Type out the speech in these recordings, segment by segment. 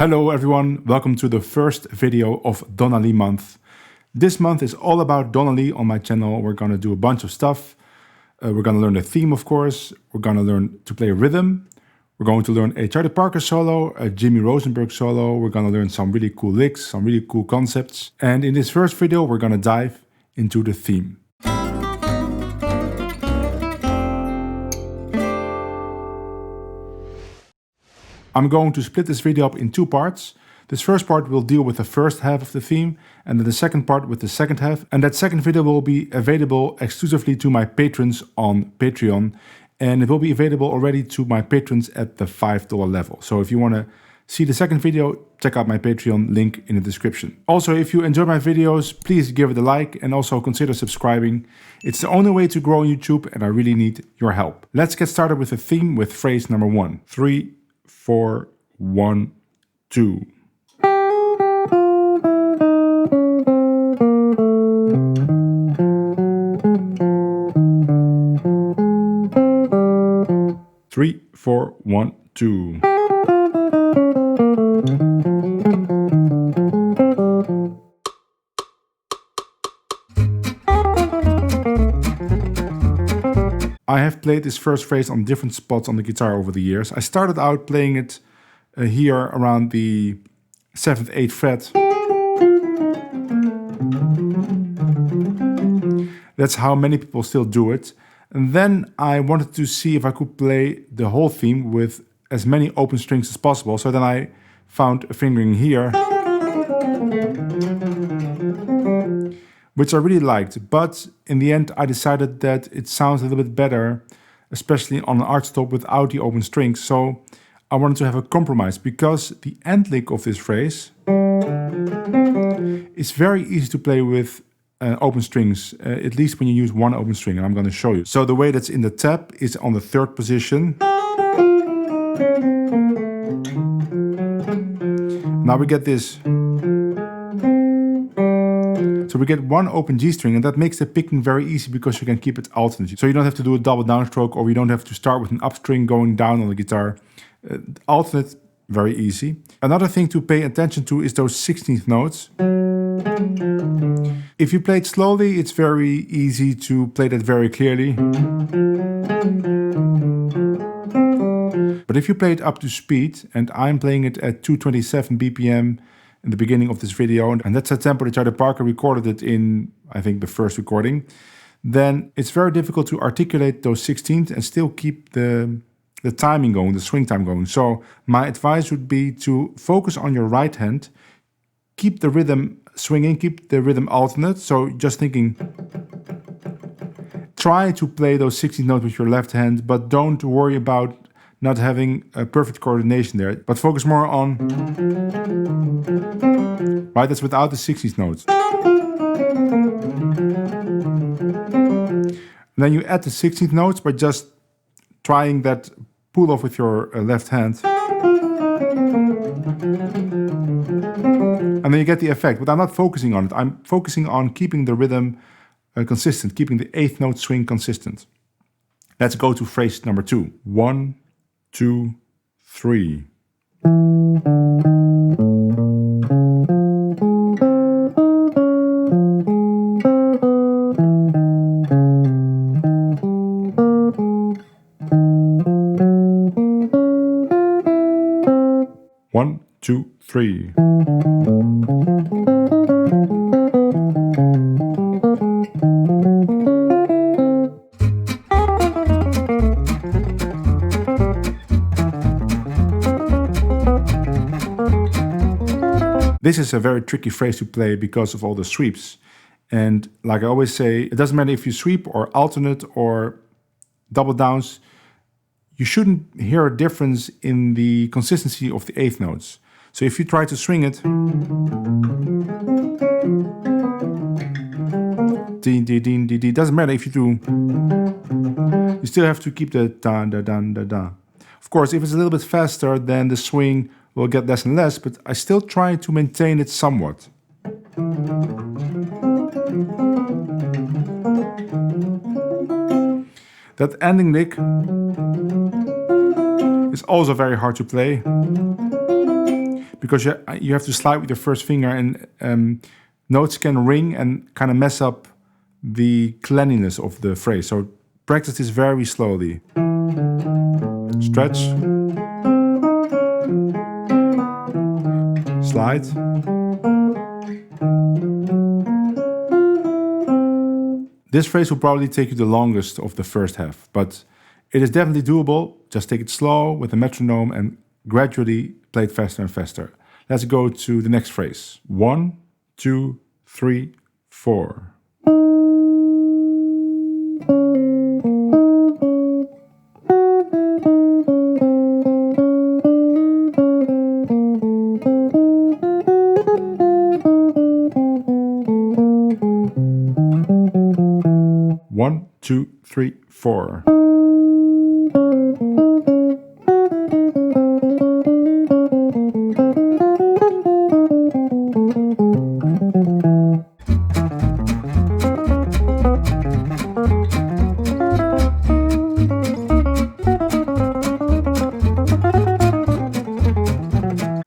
Hello everyone, welcome to the first video of Donna month. This month is all about Donna on my channel. We're gonna do a bunch of stuff. We're gonna learn the theme, of course. We're gonna learn to play rhythm. We're going to learn a Charlie Parker solo, a Jimmy Rosenberg solo. We're gonna learn some really cool licks, some really cool concepts. And in this first video, we're gonna dive into the theme. I'm going to split this video up in two parts. This first part will deal with the first half of the theme, and then the second part with the second half. And that second video will be available exclusively to my patrons on Patreon. And it will be available already to my patrons at the $5 level. So if you want to see the second video, check out my Patreon, link in the description. Also, if you enjoy my videos, please give it a like and also consider subscribing. It's the only way to grow on YouTube and I really need your help. Let's get started with the theme with phrase number 1. 3, 4, 1, 2. Three, 4, 1, 2. I have played this first phrase on different spots on the guitar over the years. I started out playing it here around the 7th, 8th fret. That's how many people still do it. And then I wanted to see if I could play the whole theme with as many open strings as possible. So then I found a fingering here, which I really liked. But in the end, I decided that it sounds a little bit better, especially on an archtop without the open strings. So I wanted to have a compromise because the end lick of this phrase is very easy to play with open strings, at least when you use one open string, and I'm going to show you. So the way that's in the tab is on the 3rd position. Now we get this. So we get one open G string, and that makes the picking very easy because you can keep it alternate. So you don't have to do a double downstroke, or you don't have to start with an up string going down on the guitar. Alternate, very easy. Another thing to pay attention to is those 16th notes. If you play it slowly, it's very easy to play that very clearly. But if you play it up to speed, and I'm playing it at 227 BPM in the beginning of this video, and that's a tempo that Charlie Parker recorded it in, I think, the first recording, then it's very difficult to articulate those 16th and still keep the timing going, the swing time going. So my advice would be to focus on your right hand, keep the rhythm swinging, keep the rhythm alternate. So just thinking, try to play those 16th notes with your left hand, but don't worry about not having a perfect coordination there. But focus more on, right, that's without the 16th notes. And then you add the 16th notes by just trying that pull off with your left hand. And then you get the effect, but I'm not focusing on it. I'm focusing on keeping the rhythm consistent, keeping the 8th note swing consistent. Let's go to phrase number 2. 1, 2, 3. One, two, three. This is a very tricky phrase to play because of all the sweeps. And like I always say, it doesn't matter if you sweep or alternate or double downs. You shouldn't hear a difference in the consistency of the 8th notes. So if you try to swing it, ding, ding, ding, ding, ding, doesn't matter if you do, you still have to keep the da, da, da, da, da. Of course, if it's a little bit faster, then the swing will get less and less, but I still try to maintain it somewhat. That ending lick is also very hard to play because you have to slide with your first finger, and notes can ring and kind of mess up the cleanliness of the phrase. So practice this very slowly. Stretch. Slide. This phrase will probably take you the longest of the first half, but it is definitely doable. Just take it slow with a metronome and gradually play it faster and faster. Let's go to the next phrase. 1, 2, 3, 4. One, two, three, four.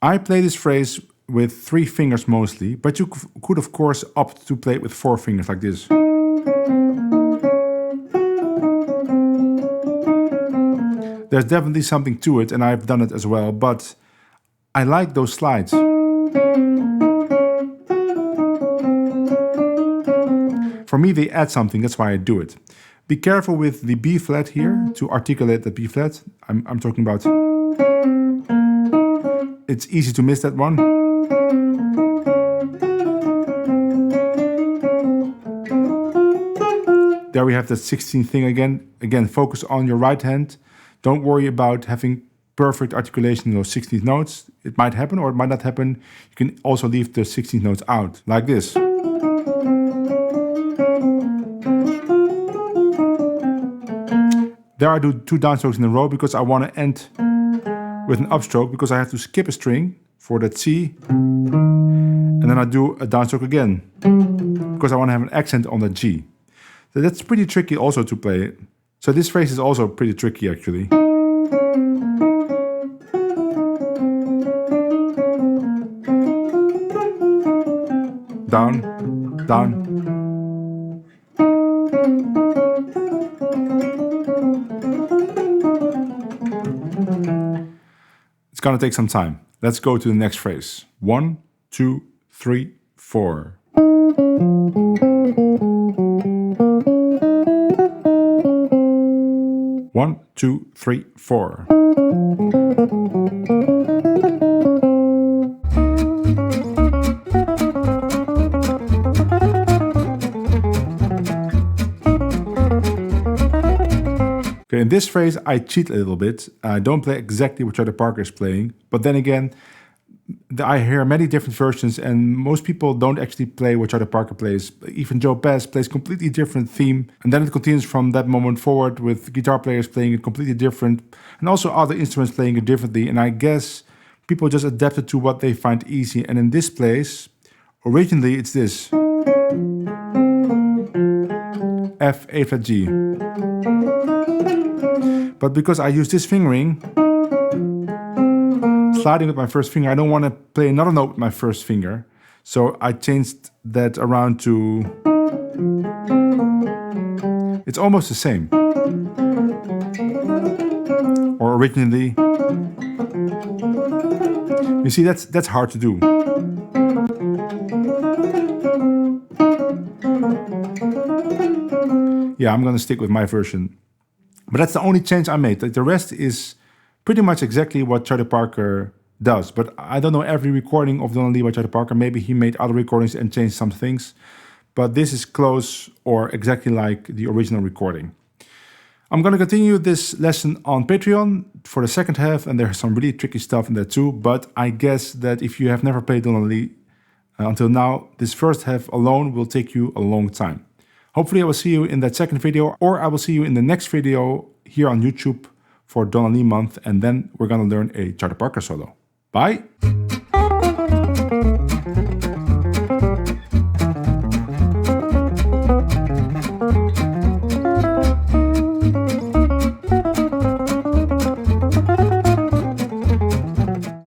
I play this phrase with 3 fingers mostly, but you could of course opt to play it with 4 fingers like this. There's definitely something to it, and I've done it as well, but I like those slides. For me, they add something, that's why I do it. Be careful with the B flat here to articulate the B flat. I'm talking about. It's easy to miss that one. There we have that 16th thing again. Again, focus on your right hand. Don't worry about having perfect articulation in those 16th notes. It might happen or it might not happen. You can also leave the 16th notes out, like this. There I do 2 downstrokes in a row because I want to end with an upstroke, because I have to skip a string for that C. And then I do a downstroke again, because I want to have an accent on that G. So that's pretty tricky also to play. So this phrase is also pretty tricky actually. Down, down. It's gonna take some time. Let's go to the next phrase. 1, 2, 3, 4. One, two, three, four. Okay, in this phrase, I cheat a little bit. I don't play exactly what Charlie Parker is playing, but then again, I hear many different versions, and most people don't actually play what Charlie Parker plays. Even Joe Pass plays completely different theme, and then it continues from that moment forward with guitar players playing it completely different, and also other instruments playing it differently. And I guess people just adapted to what they find easy. And in this place, originally it's this: F, A flat, G. But because I use this fingering, sliding with my first finger, I don't want to play another note with my first finger. So I changed that around to... It's almost the same. Or originally. You see, that's hard to do. Yeah, I'm gonna stick with my version. But that's the only change I made. Like, the rest is pretty much exactly what Charlie Parker does. But I don't know every recording of Donna by Charlie Parker. Maybe he made other recordings and changed some things. But this is close or exactly like the original recording. I'm going to continue this lesson on Patreon for the second half. And there's some really tricky stuff in there too. But I guess that if you have never played Donna until now, this first half alone will take you a long time. Hopefully I will see you in that second video, or I will see you in the next video here on YouTube for Donna Lee month, and then we're gonna learn a Charlie Parker solo. Bye!